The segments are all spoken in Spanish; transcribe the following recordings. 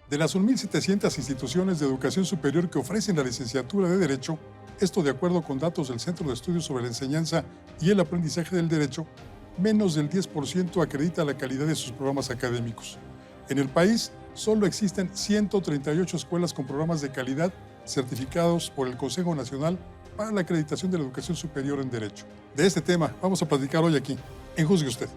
De las 1.700 instituciones de educación superior que ofrecen la licenciatura de Derecho, esto de acuerdo con datos del Centro de Estudios sobre la Enseñanza y el Aprendizaje del Derecho, menos del 10% acredita la calidad de sus programas académicos. En el país, solo existen 138 escuelas con programas de calidad certificados por el Consejo Nacional para la Acreditación de la Educación Superior en Derecho. De este tema vamos a platicar hoy aquí, en Juzgue Usted.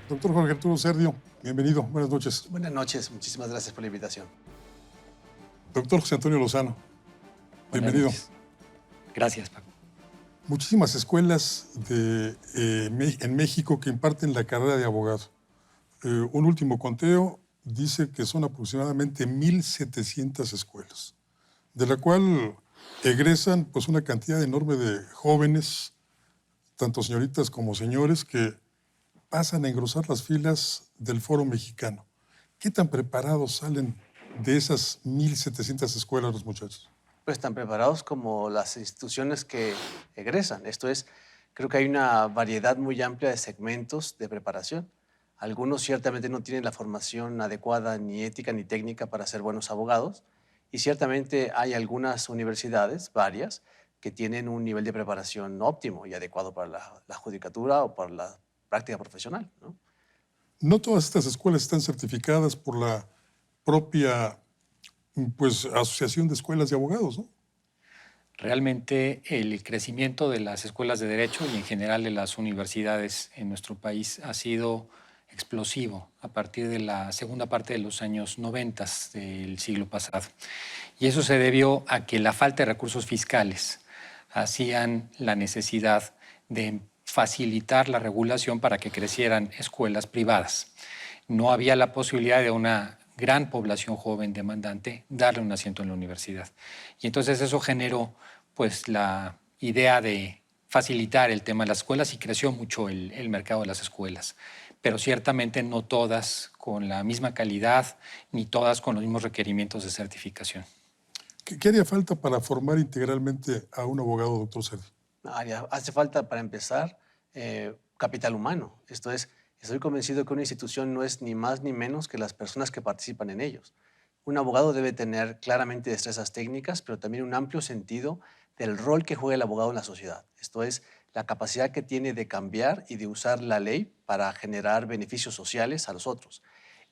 Doctor Jorge Arturo Serdio, bienvenido, buenas noches. Buenas noches, muchísimas gracias por la invitación. Doctor José Antonio Lozano, bienvenido. Buenas noches. Gracias, Paco. Muchísimas escuelas en México que imparten la carrera de abogado. Un último conteo dice que son aproximadamente 1.700 escuelas, de la cual egresan pues, una cantidad enorme de jóvenes, tanto señoritas como señores, que pasan a engrosar las filas del Foro Mexicano. ¿Qué tan preparados salen de esas 1.700 escuelas los muchachos? Pues tan preparados como las instituciones que egresan. Esto es, creo que hay una variedad muy amplia de segmentos de preparación. Algunos ciertamente no tienen la formación adecuada ni ética ni técnica para ser buenos abogados y ciertamente hay algunas universidades, varias, que tienen un nivel de preparación óptimo y adecuado para la judicatura o para la práctica profesional, ¿no? No todas estas escuelas están certificadas por la propia pues, Asociación de Escuelas de Abogados, ¿no? Realmente el crecimiento de las escuelas de derecho y en general de las universidades en nuestro país ha sido explosivo a partir de la segunda parte de los años 90 del siglo pasado. Y eso se debió a que la falta de recursos fiscales hacían la necesidad de facilitar la regulación para que crecieran escuelas privadas. No había la posibilidad de una gran población joven demandante darle un asiento en la universidad. Y entonces eso generó pues, la idea de facilitar el tema de las escuelas y creció mucho el mercado de las escuelas. Pero ciertamente no todas con la misma calidad ni todas con los mismos requerimientos de certificación. ¿Qué haría falta para formar integralmente a un abogado, doctor Serdio? Hace falta, para empezar, capital humano. Esto es, estoy convencido que una institución no es ni más ni menos que las personas que participan en ellos. Un abogado debe tener claramente destrezas técnicas, pero también un amplio sentido del rol que juega el abogado en la sociedad. Esto es, la capacidad que tiene de cambiar y de usar la ley para generar beneficios sociales a los otros.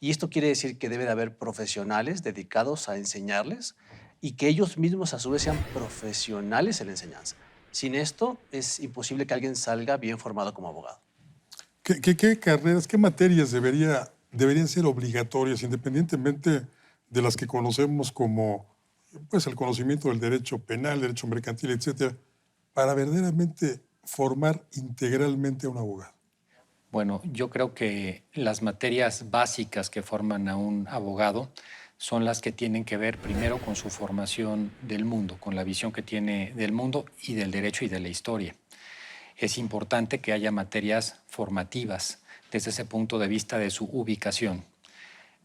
Y esto quiere decir que debe de haber profesionales dedicados a enseñarles y que ellos mismos a su vez sean profesionales en la enseñanza. Sin esto es imposible que alguien salga bien formado como abogado. ¿Qué carreras, qué materias deberían ser obligatorias, independientemente de las que conocemos como pues, el conocimiento del derecho penal, derecho mercantil, etcétera, para verdaderamente formar integralmente a un abogado? Bueno, yo creo que las materias básicas que forman a un abogado son las que tienen que ver primero con su formación del mundo, con la visión que tiene del mundo y del derecho y de la historia. Es importante que haya materias formativas desde ese punto de vista de su ubicación.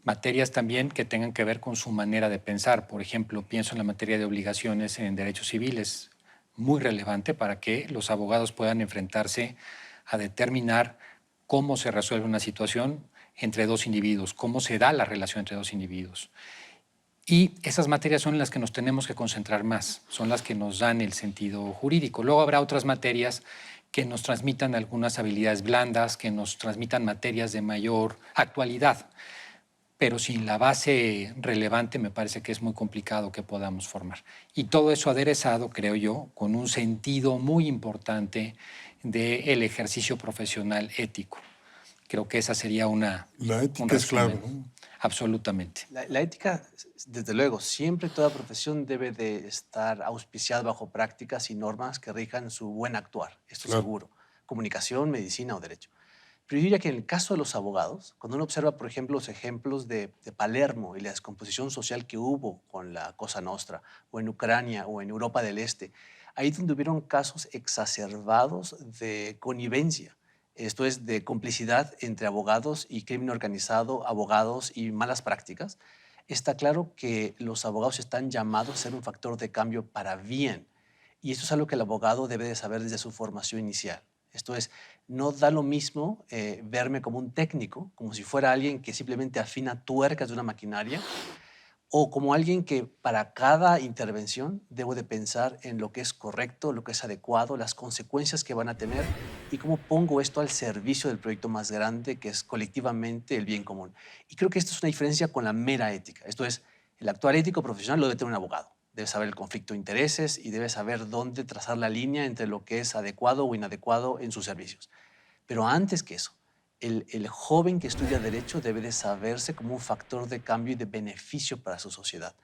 Materias también que tengan que ver con su manera de pensar. Por ejemplo, pienso en la materia de obligaciones en derechos civiles, muy relevante para que los abogados puedan enfrentarse a determinar cómo se resuelve una situación entre dos individuos, cómo se da la relación entre dos individuos. Y esas materias son las que nos tenemos que concentrar más, son las que nos dan el sentido jurídico. Luego habrá otras materias que nos transmitan algunas habilidades blandas, que nos transmitan materias de mayor actualidad. Pero sin la base relevante me parece que es muy complicado que podamos formar. Y todo eso aderezado, creo yo, con un sentido muy importante del ejercicio profesional ético. Creo que esa sería La ética es clave, ¿no? Absolutamente. La ética, desde luego, siempre toda profesión debe de estar auspiciada bajo prácticas y normas que rijan su buen actuar, esto Claro. seguro. Comunicación, medicina o derecho. Pero yo diría que en el caso de los abogados, cuando uno observa, por ejemplo, los ejemplos de Palermo y la descomposición social que hubo con la Cosa Nostra, o en Ucrania o en Europa del Este, ahí donde hubieron casos exacerbados de connivencia, esto es, de complicidad entre abogados y crimen organizado, abogados y malas prácticas, está claro que los abogados están llamados a ser un factor de cambio para bien. Y esto es algo que el abogado debe de saber desde su formación inicial. Esto es, no da lo mismo verme como un técnico, como si fuera alguien que simplemente afina tuercas de una maquinaria, o como alguien que para cada intervención debo de pensar en lo que es correcto, lo que es adecuado, las consecuencias que van a tener y cómo pongo esto al servicio del proyecto más grande que es colectivamente el bien común. Y creo que esto es una diferencia con la mera ética. Esto es, el actuar ético profesional lo debe tener un abogado. Debe saber el conflicto de intereses y debe saber dónde trazar la línea entre lo que es adecuado o inadecuado en sus servicios. Pero antes que eso, el joven que estudia Derecho debe de saberse como un factor de cambio y de beneficio para su sociedad.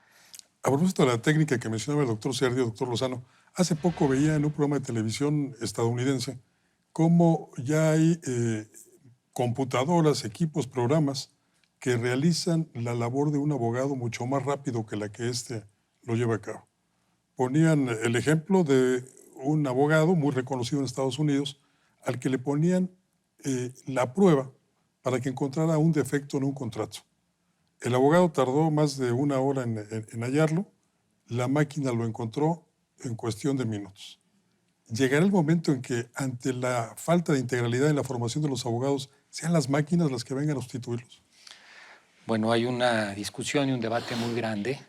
A propósito de la técnica que mencionaba el doctor Sergio, doctor Lozano, hace poco veía en un programa de televisión estadounidense cómo ya hay computadoras, equipos, programas que realizan la labor de un abogado mucho más rápido que la que éste lo lleva a cabo. Ponían el ejemplo de un abogado muy reconocido en Estados Unidos al que le ponían la prueba para que encontrara un defecto en un contrato. El abogado tardó más de una hora en hallarlo, la máquina lo encontró en cuestión de minutos. Llegará el momento en que, ante la falta de integralidad en la formación de los abogados, sean las máquinas las que vengan a sustituirlos. Bueno, hay una discusión y un debate muy grande,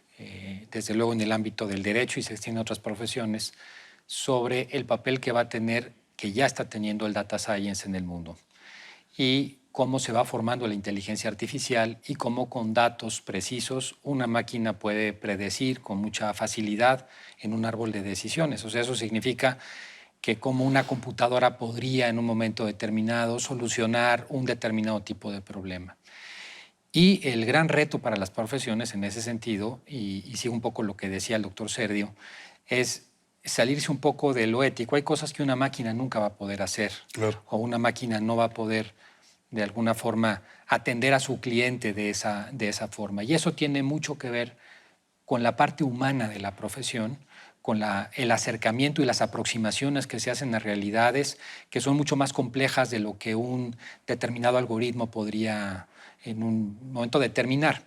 desde luego en el ámbito del derecho y se extiende a otras profesiones, sobre el papel que va a tener, que ya está teniendo el data science en el mundo, y cómo se va formando la inteligencia artificial y cómo con datos precisos una máquina puede predecir con mucha facilidad en un árbol de decisiones. O sea, eso significa que como una computadora podría en un momento determinado solucionar un determinado tipo de problema. Y el gran reto para las profesiones en ese sentido, y sigo un poco lo que decía el doctor Sergio, es salirse un poco de lo ético. Hay cosas que una máquina nunca va a poder hacer, Claro. o una máquina no va a poder de alguna forma atender a su cliente de esa forma. Y eso tiene mucho que ver con la parte humana de la profesión, con el acercamiento y las aproximaciones que se hacen a realidades que son mucho más complejas de lo que un determinado algoritmo podría en un momento determinar.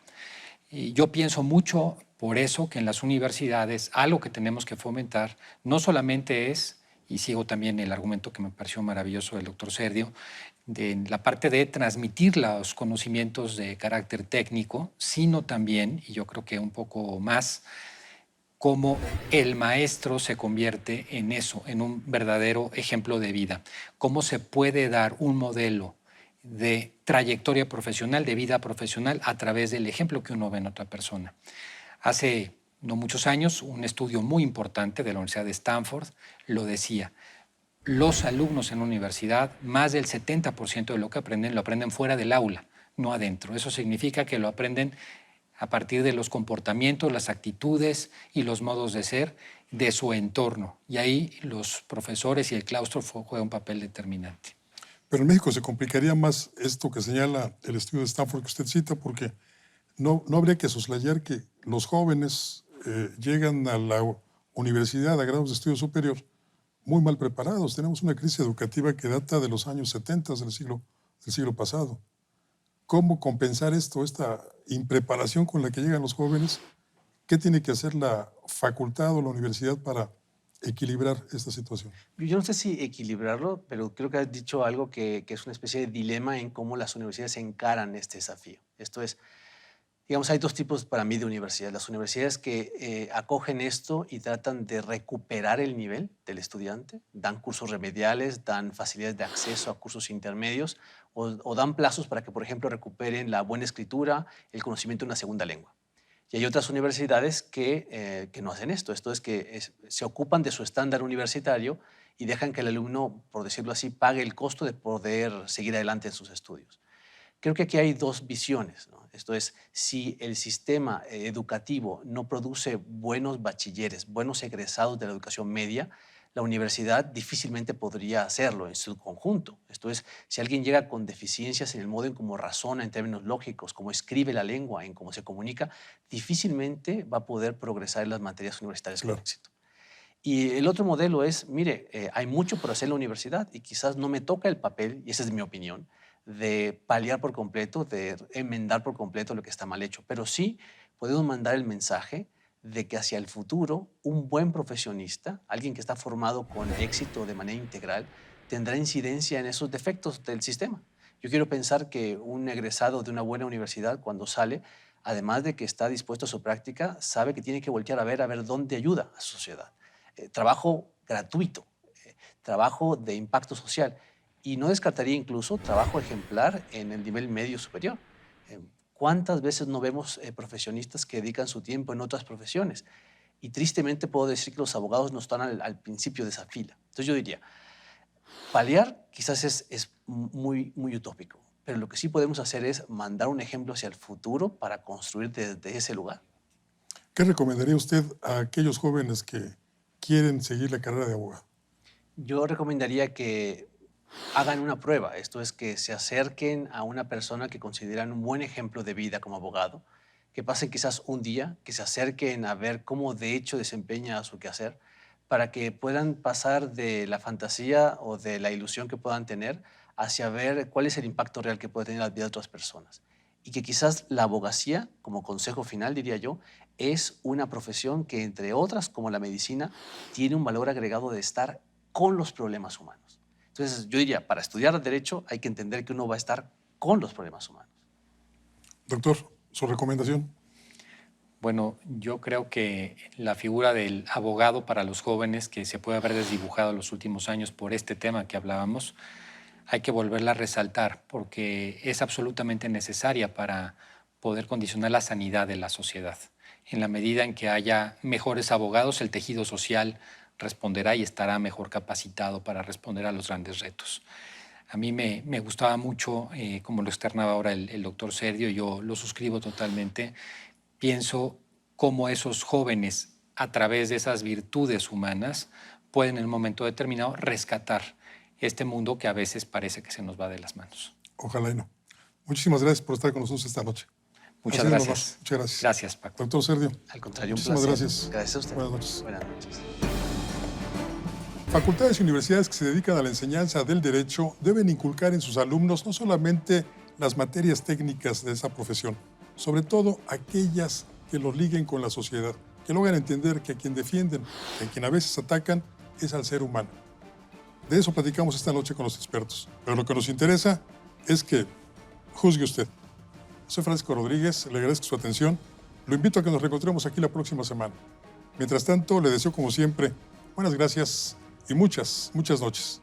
Y yo pienso mucho por eso que en las universidades algo que tenemos que fomentar no solamente es, y sigo también el argumento que me pareció maravilloso del doctor Sergio, de la parte de transmitir los conocimientos de carácter técnico, sino también, y yo creo que un poco más, cómo el maestro se convierte en eso, en un verdadero ejemplo de vida. Cómo se puede dar un modelo de trayectoria profesional, de vida profesional, a través del ejemplo que uno ve en otra persona. Hace no muchos años, un estudio muy importante de la Universidad de Stanford lo decía. Los alumnos en la universidad, más del 70% de lo aprenden fuera del aula, no adentro. Eso significa que lo aprenden a partir de los comportamientos, las actitudes y los modos de ser de su entorno. Y ahí los profesores y el claustro juegan un papel determinante. Pero en México se complicaría más esto que señala el estudio de Stanford que usted cita, porque no habría que soslayar que los jóvenes llegan a la universidad, a grados de estudio superior, muy mal preparados. Tenemos una crisis educativa que data de los años 70 del siglo pasado. ¿Cómo compensar esto, esta impreparación con la que llegan los jóvenes? ¿Qué tiene que hacer la facultad o la universidad para equilibrar esta situación? Yo no sé si equilibrarlo, pero creo que has dicho algo que es una especie de dilema en cómo las universidades encaran este desafío. Esto es, digamos, hay dos tipos para mí de universidades. Las universidades que acogen esto y tratan de recuperar el nivel del estudiante, dan cursos remediales, dan facilidades de acceso a cursos intermedios o dan plazos para que, por ejemplo, recuperen la buena escritura, el conocimiento de una segunda lengua. Y hay otras universidades que no hacen esto. Esto es que se ocupan de su estándar universitario y dejan que el alumno, por decirlo así, pague el costo de poder seguir adelante en sus estudios. Creo que aquí hay dos visiones, ¿no? Esto es, si el sistema educativo no produce buenos bachilleres, buenos egresados de la educación media, la universidad difícilmente podría hacerlo en su conjunto. Esto es, si alguien llega con deficiencias en el modo en cómo razona en términos lógicos, cómo escribe la lengua, en cómo se comunica, difícilmente va a poder progresar en las materias universitarias con éxito. Y el otro modelo es, mire, hay mucho por hacer en la universidad y quizás no me toca el papel, y esa es mi opinión, de paliar por completo, de enmendar por completo lo que está mal hecho, pero sí podemos mandar el mensaje de que hacia el futuro un buen profesionista, alguien que está formado con éxito de manera integral, tendrá incidencia en esos defectos del sistema. Yo quiero pensar que un egresado de una buena universidad, cuando sale, además de que está dispuesto a su práctica, sabe que tiene que voltear a ver dónde ayuda a su sociedad. Trabajo gratuito, trabajo de impacto social. Y no descartaría incluso trabajo ejemplar en el nivel medio superior. ¿Cuántas veces no vemos profesionistas que dedican su tiempo en otras profesiones? Y tristemente puedo decir que los abogados no están al principio de esa fila. Entonces yo diría, paliar quizás es muy utópico, pero lo que sí podemos hacer es mandar un ejemplo hacia el futuro para construir desde ese lugar. ¿Qué recomendaría usted a aquellos jóvenes que quieren seguir la carrera de abogado? Yo recomendaría que hagan una prueba, esto es que se acerquen a una persona que consideran un buen ejemplo de vida como abogado, que pasen quizás un día, que se acerquen a ver cómo de hecho desempeña su quehacer, para que puedan pasar de la fantasía o de la ilusión que puedan tener hacia ver cuál es el impacto real que puede tener en la vida de otras personas. Y que quizás la abogacía, como consejo final diría yo, es una profesión que entre otras, como la medicina, tiene un valor agregado de estar con los problemas humanos. Entonces, yo diría, para estudiar derecho hay que entender que uno va a estar con los problemas humanos. Doctor, ¿su recomendación? Bueno, yo creo que la figura del abogado para los jóvenes, que se puede haber desdibujado en los últimos años por este tema que hablábamos, hay que volverla a resaltar porque es absolutamente necesaria para poder condicionar la sanidad de la sociedad. En la medida en que haya mejores abogados, el tejido social responderá y estará mejor capacitado para responder a los grandes retos. A mí me gustaba mucho, como lo externaba ahora el doctor Sergio, yo lo suscribo totalmente. Pienso cómo esos jóvenes, a través de esas virtudes humanas, pueden en un momento determinado rescatar este mundo que a veces parece que se nos va de las manos. Ojalá y no. Muchísimas gracias por estar con nosotros esta noche. Muchas gracias. Muchas gracias. Gracias, Paco. Doctor Sergio. Al contrario, un Muchísimas placer. gracias. Gracias a usted. Buenas noches. Buenas noches. Facultades y universidades que se dedican a la enseñanza del derecho deben inculcar en sus alumnos no solamente las materias técnicas de esa profesión, sobre todo aquellas que los liguen con la sociedad, que logran entender que a quien defienden, que a quien a veces atacan, es al ser humano. De eso platicamos esta noche con los expertos, pero lo que nos interesa es que juzgue usted. Soy Francisco Rodríguez, le agradezco su atención, lo invito a que nos reencontremos aquí la próxima semana. Mientras tanto, le deseo como siempre buenas gracias y muchas noches.